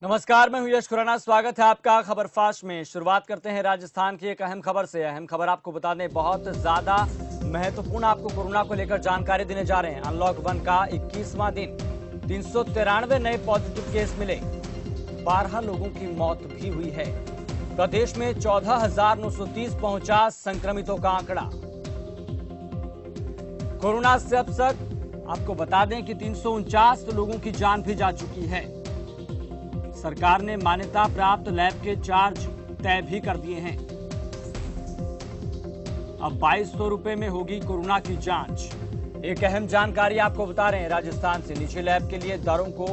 नमस्कार, मैं हूं यश खुराना। स्वागत है आपका खबर फास्ट में। शुरुआत करते हैं राजस्थान की एक अहम खबर से। अहम खबर आपको बता दें, बहुत ज्यादा महत्वपूर्ण आपको कोरोना को लेकर जानकारी देने जा रहे हैं। अनलॉक 1 का 21वां दिन, 393 नए पॉजिटिव केस मिले, 12 लोगों की मौत भी हुई है। प्रदेश में 14,930 पहुंचा संक्रमितों का आंकड़ा। कोरोना से अब तक आपको बता दें कि 349 लोगों की जान भी जा चुकी है। सरकार ने मान्यता प्राप्त लैब के चार्ज तय भी कर दिए हैं। अब 2200 रुपए में होगी कोरोना की जांच। एक अहम जानकारी आपको बता रहे हैं राजस्थान से। निजी लैब के लिए दरों को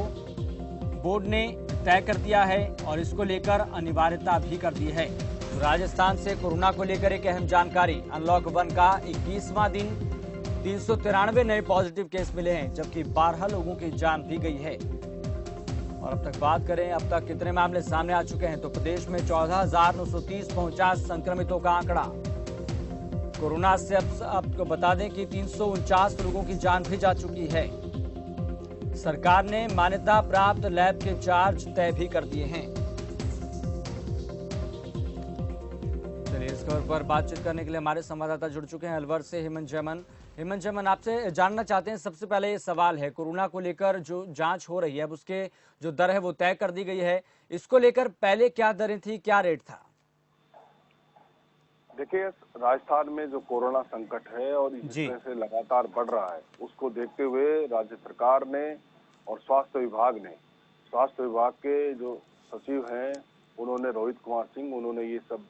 बोर्ड ने तय कर दिया है और इसको लेकर अनिवार्यता भी कर दी है। तो राजस्थान से कोरोना को लेकर एक अहम जानकारी। अनलॉक 1 का 21वां दिन, 393 नए पॉजिटिव केस मिले हैं, जबकि 12 लोगों की जान भी गई है। और अब तक बात करें, अब तक कितने मामले सामने आ चुके हैं, तो प्रदेश में 14,930 पहुंचा संक्रमितों का आंकड़ा। कोरोना से अब आपको बता दें कि 349 लोगों की जान भी जा चुकी है। सरकार ने मान्यता प्राप्त लैब के चार्ज तय भी कर दिए हैं। चलिए, इस खबर पर बातचीत करने के लिए हमारे संवाददाता जुड़ चुके हैं अलवर से हेमंत जैमन। हेमंत जैमन, आपसे जानना चाहते हैं, सबसे पहले ये सवाल है, कोरोना को लेकर जो जांच हो रही है, अब उसके जो दर है वो तय कर दी गई है। इसको लेकर पहले क्या दरें थी, क्या रेट था? देखिए, राजस्थान में जो कोरोना संकट है और इस जी। तरह से लगातार बढ़ रहा है, उसको देखते हुए राज्य सरकार ने और स्वास्थ्य विभाग के जो सचिव हैं, उन्होंने रोहित कुमार सिंह, उन्होंने ये सब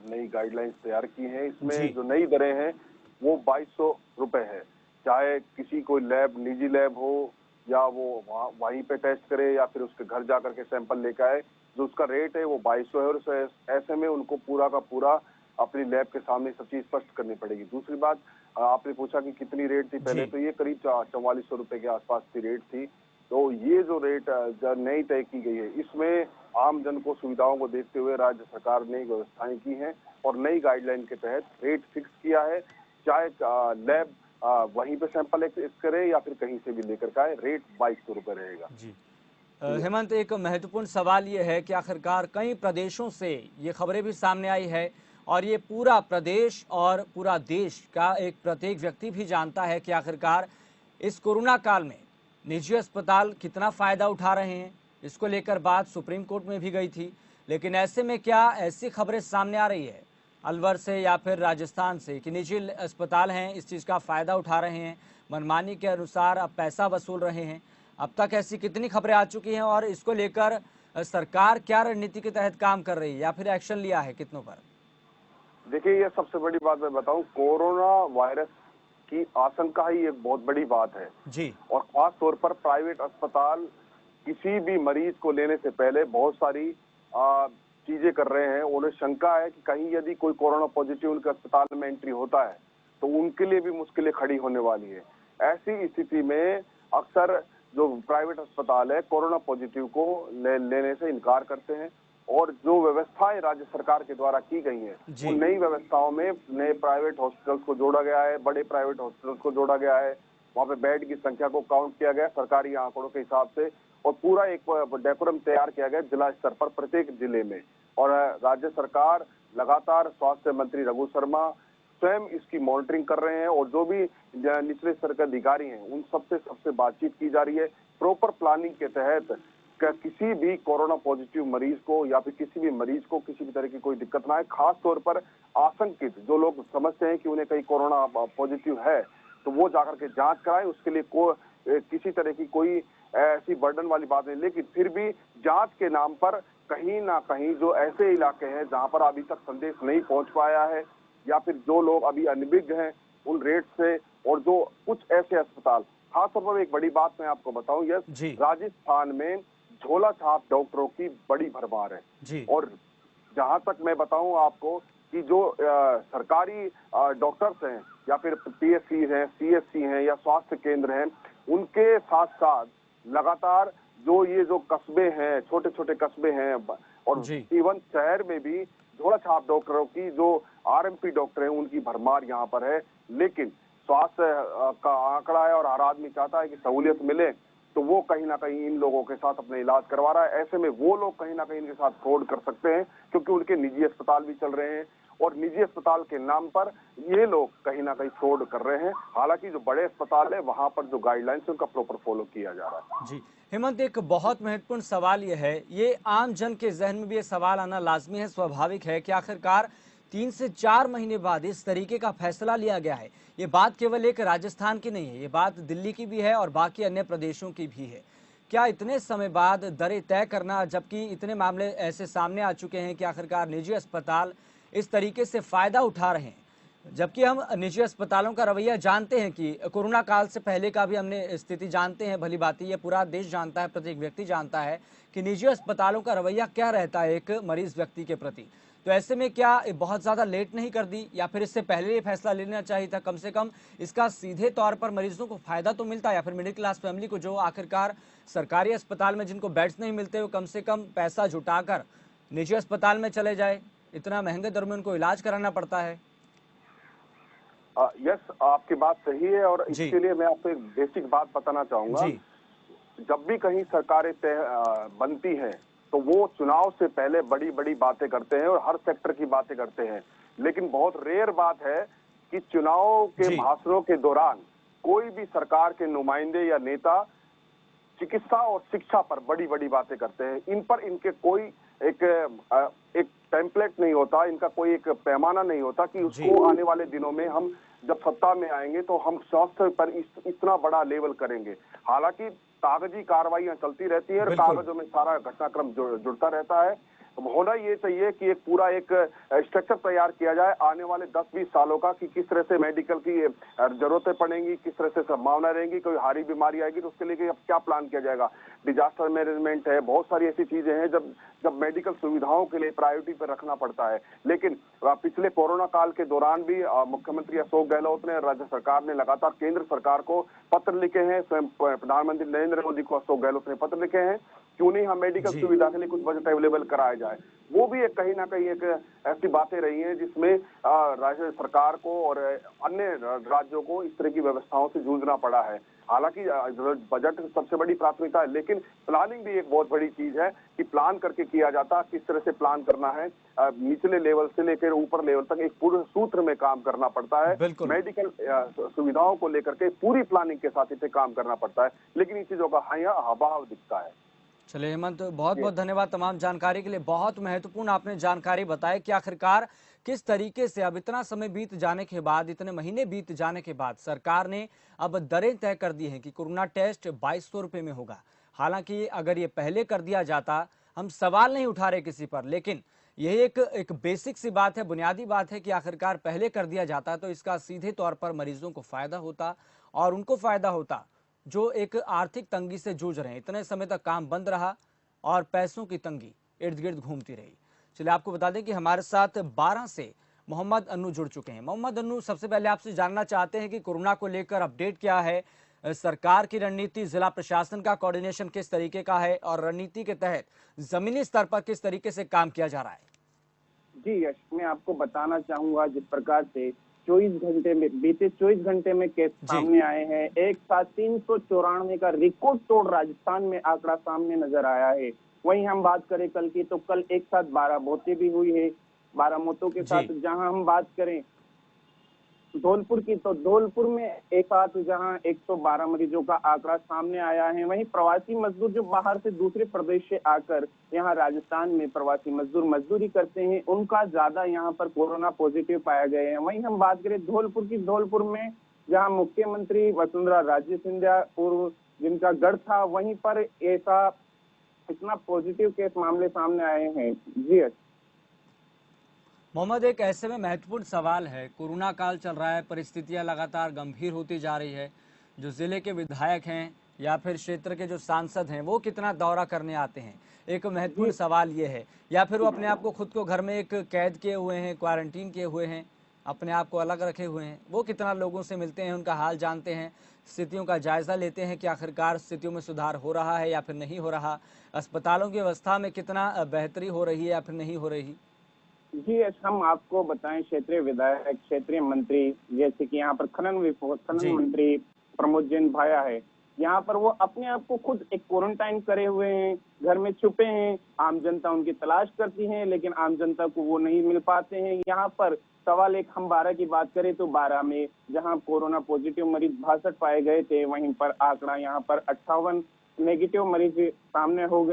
नई गाइडलाइंस तैयार की हैं। जी। इसमें जो नई दरें हैं वो 2200 रुपए है। चाहे किसी कोई लैब, निजी लैब हो या वो वहीं पे टेस्ट करे या फिर उसके घर जाकर के सैंपल लेकर आए, जो उसका रेट है वो 2200 है। और ऐसे में उनको पूरा का पूरा अपनी लैब के सामने सब चीज स्पष्ट करनी पड़ेगी। दूसरी बात, आपने पूछा कि कितनी रेट थी पहले, जी। तो ये करीब 4400 रुपए के आसपास की रेट थी। तो ये जो रेट नई तय की गई है, इसमें आम जन को सुविधाओं को देखते हुए राज्य सरकार ने व्यवस्थाएं की हैं और नई गाइडलाइन के तहत रेट फिक्स किया है। चाहे लैब वहीं पे सैंपल करे या फिर कहीं से भी लेकर का आए, रेट 2200 रुपए रहेगा। जी। हेमंत, एक महत्वपूर्ण सवाल ये है कि आखिरकार कई प्रदेशों से ये खबरें भी सामने आई है और ये पूरा प्रदेश और पूरा देश का एक प्रत्येक व्यक्ति भी जानता है कि आखिरकार इस कोरोना काल में निजी अस्पताल कितना फायदा उठा रहे हैं। इसको लेकर बात सुप्रीम कोर्ट में भी गई थी, लेकिन ऐसे में क्या ऐसी खबरें सामने आ रही है अलवर से या फिर राजस्थान से कि निजी अस्पताल हैं, इस चीज़ का फायदा उठा रहे हैं, मनमानी के अनुसार अब पैसा वसूल रहे हैं? अब तक ऐसी कितनी खबरें आ चुकी हैं और इसको लेकर सरकार क्या रणनीति के तहत काम कर रही है या फिर एक्शन लिया है कितनों पर? देखिए, ये सबसे बड़ी बात मैं बताऊं, कोरोना वायरस की आशंका ही एक बहुत बड़ी बात है। जी। और खास तौर पर प्राइवेट अस्पताल किसी भी मरीज को लेने से पहले बहुत सारी चीजें कर रहे हैं। उन्हें शंका है कि कहीं यदि कोई कोरोना पॉजिटिव उनके अस्पताल में एंट्री होता है तो उनके लिए भी मुश्किलें खड़ी होने वाली है। ऐसी स्थिति में अक्सर जो प्राइवेट अस्पताल है, कोरोना पॉजिटिव को लेने से इनकार करते हैं। और जो व्यवस्थाएं राज्य सरकार के द्वारा की गई हैं, उन जी। नई व्यवस्थाओं में नए प्राइवेट हॉस्पिटल्स को जोड़ा गया है, बड़े प्राइवेट हॉस्पिटल्स को जोड़ा गया है, वहां पे बेड की संख्या को काउंट किया गया सरकारी आंकड़ों के हिसाब से, और पूरा एक डेकोरम तैयार किया गया जिला स्तर पर प्रत्येक जिले में। और राज्य सरकार लगातार, स्वास्थ्य मंत्री रघु शर्मा स्वयं इसकी मॉनिटरिंग कर रहे हैं और जो भी निचले स्तर के अधिकारी हैं उन सबसे बातचीत की जा रही है। प्रॉपर प्लानिंग के तहत किसी भी कोरोना पॉजिटिव मरीज को या फिर किसी भी मरीज को किसी भी तरह की कोई दिक्कत ना आए। खास तौर पर आशंकित जो लोग समझते हैं कि उन्हें कहीं कोरोना पॉजिटिव है तो वो जाकर के जांच कराएं। उसके लिए किसी तरह की कोई ऐसी बर्डन वाली बात नहीं, लेकिन फिर भी जांच के नाम पर कहीं ना कहीं जो ऐसे इलाके हैं जहां पर अभी तक संदेश नहीं पहुंच पाया है या फिर जो लोग अभी अनभिज्ञ हैं उन रेट से, और जो कुछ ऐसे अस्पताल, खासतौर पर एक बड़ी बात मैं आपको बताऊं, यस, राजस्थान में झोला छाप डॉक्टरों की बड़ी भरमार है। जी। और जहां तक मैं बताऊं आपको कि जो सरकारी डॉक्टर्स हैं या फिर पीएससी हैं, सीएससी हैं या स्वास्थ्य केंद्र हैं, उनके साथ साथ लगातार जो ये जो कस्बे हैं, छोटे छोटे कस्बे हैं और इवन शहर में भी झोला छाप डॉक्टरों की, जो आरएमपी डॉक्टर हैं, उनकी भरमार यहाँ पर है। लेकिन स्वास्थ्य का आंकड़ा है और हर आदमी चाहता है कि सहूलियत मिले, तो वो कहीं ना कहीं इन लोगों के साथ अपने इलाज करवा रहा है। ऐसे में वो लोग कहीं ना कहीं इनके साथ फ्रॉड कर सकते हैं, क्योंकि उनके निजी अस्पताल भी चल रहे हैं और निजी अस्पताल के नाम पर ये लोग कहीं ना कहीं फ्रॉड कर रहे हैं। हालांकि जो बड़े अस्पताल है वहां पर जो गाइडलाइंस है उनका प्रॉपर फॉलो किया जा रहा है। जी हेमंत, एक बहुत महत्वपूर्ण सवाल ये है, ये आम जन के जहन में भी ये सवाल आना लाजमी है, स्वाभाविक है कि आखिरकार 3 से 4 महीने बाद इस तरीके का फैसला लिया गया है। ये बात केवल एक राजस्थान की नहीं है, ये बात दिल्ली की भी है और बाकी अन्य प्रदेशों की भी है। क्या इतने समय बाद दरें तय करना, जबकि इतने मामले ऐसे सामने आ चुके हैं कि आखिरकार निजी अस्पताल इस तरीके से फायदा उठा रहे हैं, जबकि हम निजी अस्पतालों का रवैया जानते हैं कि कोरोना काल से पहले का भी हमने स्थिति जानते हैं, भली बात ये पूरा देश जानता है, प्रत्येक व्यक्ति जानता है कि निजी अस्पतालों का रवैया क्या रहता है एक मरीज व्यक्ति के प्रति। तो ऐसे में क्या बहुत ज़्यादा लेट नहीं कर दी, या फिर इससे पहले ये फैसला लेना चाहिए था? कम से कम इसका सीधे तौर पर मरीजों को फायदा तो मिलता, या फिर मिडिल क्लास फैमिली को जो आखिरकार सरकारी अस्पताल में जिनको बेड्स नहीं मिलते वो कम से कम पैसा जुटाकर निजी अस्पताल में चले जाए, इतना महंगे दर में उनको इलाज कराना पड़ता है। यस, आपकी बात सही है और जी। इसके लिए मैं आपको एक बेसिक बात बताना चाहूंगा। जी। जब भी कहीं सरकारें बनती हैं तो वो चुनाव से पहले बड़ी बड़ी बातें करते हैं और हर सेक्टर की बातें करते हैं, लेकिन बहुत रेयर बात है कि चुनाव के जी। भाषणों के दौरान कोई भी सरकार के नुमाइंदे या नेता चिकित्सा और शिक्षा पर बड़ी बड़ी बातें करते हैं। इन पर इनके कोई एक टेम्पलेट नहीं होता, इनका कोई एक पैमाना नहीं होता कि उसको आने वाले दिनों में हम जब सत्ता में आएंगे तो हम स्वास्थ्य पर इतना बड़ा लेवल करेंगे। हालांकि कागजी कार्रवाइयां चलती रहती है और कागजों में सारा घटनाक्रम जुड़ता रहता है। होना ये चाहिए कि एक पूरा एक स्ट्रक्चर तैयार किया जाए आने वाले 10-20 सालों का, कि किस तरह से मेडिकल की जरूरतें पड़ेंगी, किस तरह से संभावना रहेंगी, कोई हारी बीमारी आएगी तो उसके लिए अब क्या प्लान किया जाएगा। डिजास्टर मैनेजमेंट है, बहुत सारी ऐसी चीजें हैं जब मेडिकल सुविधाओं के लिए प्रायोरिटी पर रखना पड़ता है। लेकिन पिछले कोरोना काल के दौरान भी मुख्यमंत्री अशोक गहलोत ने, राज्य सरकार ने लगातार केंद्र सरकार को पत्र लिखे हैं, स्वयं प्रधानमंत्री नरेंद्र मोदी को अशोक गहलोत ने पत्र लिखे हैं, क्यों नहीं हम मेडिकल सुविधा के लिए कुछ बजट अवेलेबल कराया जाए। वो भी एक कहीं ना कहीं एक ऐसी बातें रही हैं जिसमें राज्य सरकार को और अन्य राज्यों को इस तरह की व्यवस्थाओं से जूझना पड़ा है। हालांकि बजट सबसे बड़ी प्राथमिकता है, लेकिन प्लानिंग भी एक बहुत बड़ी चीज है कि प्लान करके किया जाता, किस तरह से प्लान करना है, निचले लेवल से लेकर ऊपर लेवल तक एक पूरे सूत्र में काम करना पड़ता है। मेडिकल सुविधाओं को लेकर के पूरी प्लानिंग के साथ इसे काम करना पड़ता है, लेकिन इन चीजों का अभाव दिखता है। चलिए हेमंत, बहुत बहुत धन्यवाद तमाम जानकारी के लिए। बहुत महत्वपूर्ण आपने जानकारी बताई कि आखिरकार किस तरीके से अब इतना समय बीत जाने के बाद, इतने महीने बीत जाने के बाद सरकार ने अब दरें तय कर दी हैं कि कोरोना टेस्ट 2200 रुपये में होगा। हालांकि अगर ये पहले कर दिया जाता, हम सवाल नहीं उठा रहे किसी पर, लेकिन यही एक बेसिक सी बात है, बुनियादी बात है कि आखिरकार पहले कर दिया जाता तो इसका सीधे तौर पर मरीजों को फायदा होता और उनको फायदा होता जो एक आर्थिक तंगी से जूझ रहे हैं। इतने समय तक काम बंद रहा और पैसों की तंगी इर्द गिर्द घूमती रही। चलिए आपको बता दें कि हमारे साथ 12 से मोहम्मद अन्नू जुड़ चुके हैं। मोहम्मद अन्नू, सबसे पहले आपसे जानना चाहते हैं कि कोरोना को लेकर अपडेट क्या है, सरकार की रणनीति, जिला प्रशासन का कोऑर्डिनेशन किस तरीके का है और रणनीति के तहत जमीनी स्तर पर किस तरीके से काम किया जा रहा है? जी यश, मैं आपको बताना चाहूंगा जिस प्रकार से 24 घंटे में, बीते 24 घंटे में केस सामने आए हैं, एक साथ 394 का रिकॉर्ड तोड़ राजस्थान में आंकड़ा सामने नजर आया है। वहीं हम बात करें कल की, तो कल एक साथ 12 मौतें भी हुई है। 12 मौतों के साथ जहां हम बात करें धौलपुर की, तो धौलपुर में एक साथ जहां 112 मरीजों का आंकड़ा सामने आया है। वहीं प्रवासी मजदूर जो बाहर से दूसरे प्रदेश से आकर यहां राजस्थान में प्रवासी मजदूर मजदूरी करते हैं, उनका ज्यादा यहां पर कोरोना पॉजिटिव पाया गए हैं। वहीं हम बात करें धौलपुर की, धौलपुर में जहां मुख्यमंत्री वसुंधरा राजे सिंधिया पूर्व जिनका गढ़ था, वहीं पर ऐसा इतना पॉजिटिव केस मामले सामने आए हैं। जी मोहम्मद, एक ऐसे में महत्वपूर्ण सवाल है, कोरोना काल चल रहा है, परिस्थितियां लगातार गंभीर होती जा रही है, जो जिले के विधायक हैं या फिर क्षेत्र के जो सांसद हैं वो कितना दौरा करने आते हैं, एक महत्वपूर्ण सवाल ये है, या फिर वो अपने आप को खुद को घर में एक कैद किए हुए हैं, क्वारंटीन किए हुए हैं, अपने आप को अलग रखे हुए हैं, वो कितना लोगों से मिलते हैं, उनका हाल जानते हैं, स्थितियों का जायजा लेते हैं कि आखिरकार स्थितियों में सुधार हो रहा है या फिर नहीं हो रहा, अस्पतालों की व्यवस्था में कितना बेहतरी हो रही है या फिर नहीं हो रही। जी, हम आपको बताएं, क्षेत्रीय विधायक, क्षेत्रीय मंत्री, जैसे कि यहाँ पर खनन मंत्री प्रमोद जैन भाया है, यहाँ पर वो अपने आप को खुद एक क्वारंटाइन करे हुए हैं, घर में छुपे हैं। आम जनता उनकी तलाश करती है, लेकिन आम जनता को वो नहीं मिल पाते हैं। यहाँ पर सवाल एक, हम 12 की बात करें तो 12 में जहाँ कोरोना पॉजिटिव मरीज 62 पाए गए थे, वहीं पर आंकड़ा यहाँ पर 58 नेगेटिव मरीज सामने हो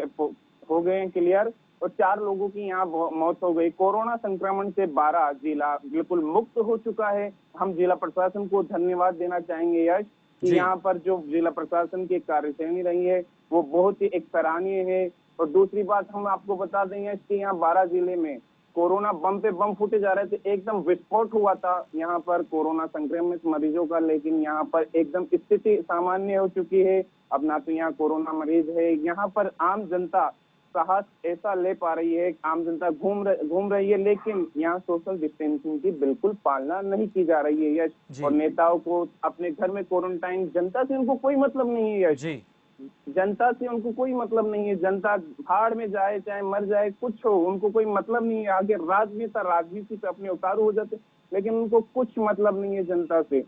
गए हैं क्लियर, और 4 लोगों की यहाँ मौत हो गई। कोरोना संक्रमण से 12 जिला बिल्कुल मुक्त हो चुका है। हम जिला प्रशासन को धन्यवाद देना चाहेंगे यश, कि यहाँ पर जो जिला प्रशासन की कार्यशैली रही है वो बहुत ही एक सराहनीय है। और दूसरी बात हम आपको बता देंगे कि यहाँ 12 जिले में कोरोना बम पे बम फूटे जा रहे थे, एकदम विस्फोट हुआ था यहाँ पर कोरोना संक्रमित मरीजों का, लेकिन यहाँ पर एकदम स्थिति सामान्य हो चुकी है। अब ना तो यहाँ कोरोना मरीज है, यहाँ पर आम जनता साहस ऐसा ले पा रही है, आम जनता घूम रही है, लेकिन यहाँ सोशल डिस्टेंसिंग की बिल्कुल पालना नहीं की जा रही है यश। और नेताओं को अपने घर में क्वारंटाइन, जनता से उनको कोई मतलब नहीं है यश, जनता से उनको कोई मतलब नहीं है। जनता भाड़ में जाए चाहे मर जाए, कुछ हो, उनको कोई मतलब नहीं है। आगे राजनेता राजनीति पे अपने उतारू हो जाते, लेकिन उनको कुछ मतलब नहीं है जनता से।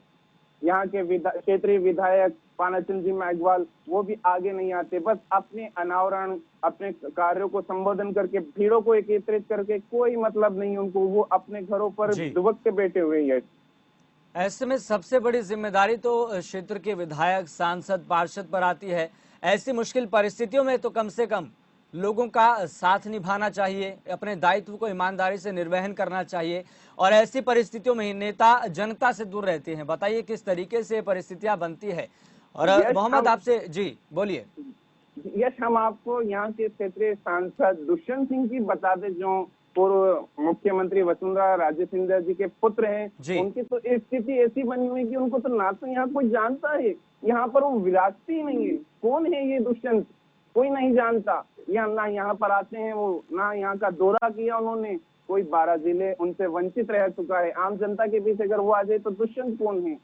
यहाँ के क्षेत्रीय विधायक पानाचंद जी मेघवाल वो भी आगे नहीं आते, बस अपने अनावरण, अपने कार्यों को संबोधन करके, भीड़ों को एकत्रित करके, कोई मतलब नहीं उनको, वो अपने घरों पर दुबक के बैठे हुए हैं। ऐसे में सबसे बड़ी जिम्मेदारी तो क्षेत्र के विधायक, सांसद, पार्षद पर आती है। ऐसी मुश्किल परिस्थितियों में तो कम से कम लोगों का साथ निभाना चाहिए, अपने दायित्व को ईमानदारी से निर्वहन करना चाहिए, और ऐसी परिस्थितियों में ही नेता जनता से दूर रहते हैं। बताइए किस तरीके से परिस्थितियां बनती है। और मोहम्मद आपसे जी बोलिए। यश, हम आपको यहाँ के क्षेत्रीय सांसद दुष्यंत सिंह की बता दें, जो पूर्व मुख्यमंत्री वसुंधरा राजे सिंधिया जी के पुत्र हैं। उनकी तो स्थिति ऐसी बनी हुई कि उनको तो ना तो यहाँ कोई जानता है, यहाँ पर वो विरासती ही नहीं है। कौन है ये दुष्यंत, कोई नहीं जानता। या ना यहाँ पर आते हैं वो, ना यहाँ का दौरा किया उन्होंने। कोई 12 जिले उनसे वंचित रह चुका है। आम जनता के बीच अगर वो आ जाए तो दुष्यंत कौन है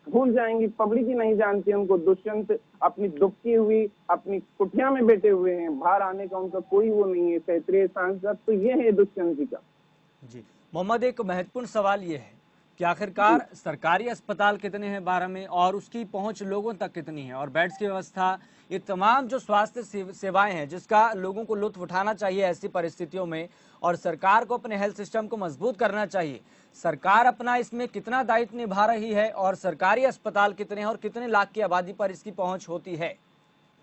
भूल जाएंगी, पब्लिक ही नहीं जानती उनको। दुष्यंत अपनी दुबकी हुई अपनी कुटिया में बैठे हुए हैं, बाहर आने का उनका कोई वो नहीं है। क्षेत्रीय सांसद तो ये है दुष्यंत जी का। जी मोहम्मद, एक महत्वपूर्ण सवाल ये है कि आखिरकार सरकारी अस्पताल कितने हैं 12 में, और उसकी पहुंच लोगों तक कितनी है, और बेड्स की व्यवस्था, ये तमाम जो स्वास्थ्य सेवाएं हैं जिसका लोगों को लुत्फ उठाना चाहिए ऐसी परिस्थितियों में, और सरकार को अपने हेल्थ सिस्टम को मजबूत करना चाहिए। सरकार अपना इसमें कितना दायित्व निभा रही है, और सरकारी अस्पताल कितने हैं, और कितने लाख की आबादी पर इसकी पहुंच होती है?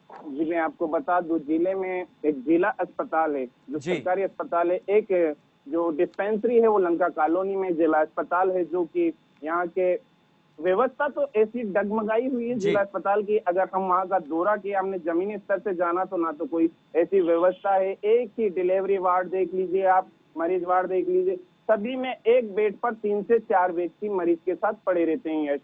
जी मैं आपको बता दूं, जिले में एक जिला अस्पताल है जो सरकारी अस्पताल है, एक जो डिस्पेंसरी है वो लंका कॉलोनी में जिला अस्पताल है, जो कि यहाँ के व्यवस्था तो ऐसी डगमगाई हुई है जिला अस्पताल की। अगर हम वहाँ का दौरा किया, हमने जमीनी स्तर से जाना, तो ना तो कोई ऐसी व्यवस्था है। एक ही डिलीवरी वार्ड देख लीजिए आप, मरीज वार्ड देख लीजिए, सभी में एक बेड पर 3 से 4 व्यक्ति मरीज के साथ पड़े रहते हैं।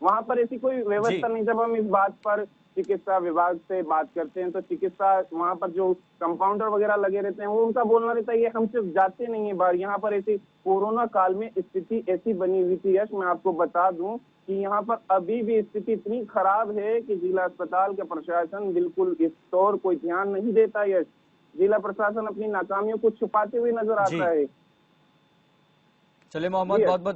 वहाँ पर ऐसी कोई व्यवस्था नहीं। जब हम इस बात पर चिकित्सा विभाग से बात करते हैं तो चिकित्सा वहाँ पर जो कंपाउंडर वगैरह लगे रहते हैं, वो उनका बोलना रहता है ये हम सिर्फ जाते नहीं है बाहर। यहाँ पर ऐसी कोरोना काल में स्थिति ऐसी बनी हुई थी यश, मैं आपको बता दूं कि यहाँ पर अभी भी स्थिति इतनी खराब है कि जिला अस्पताल का प्रशासन बिल्कुल इस तौर कोई ध्यान नहीं देता यश। जिला प्रशासन अपनी नाकामियों को छुपाते हुए नजर आता है। चलिए मोहम्मद, बहुत बहुत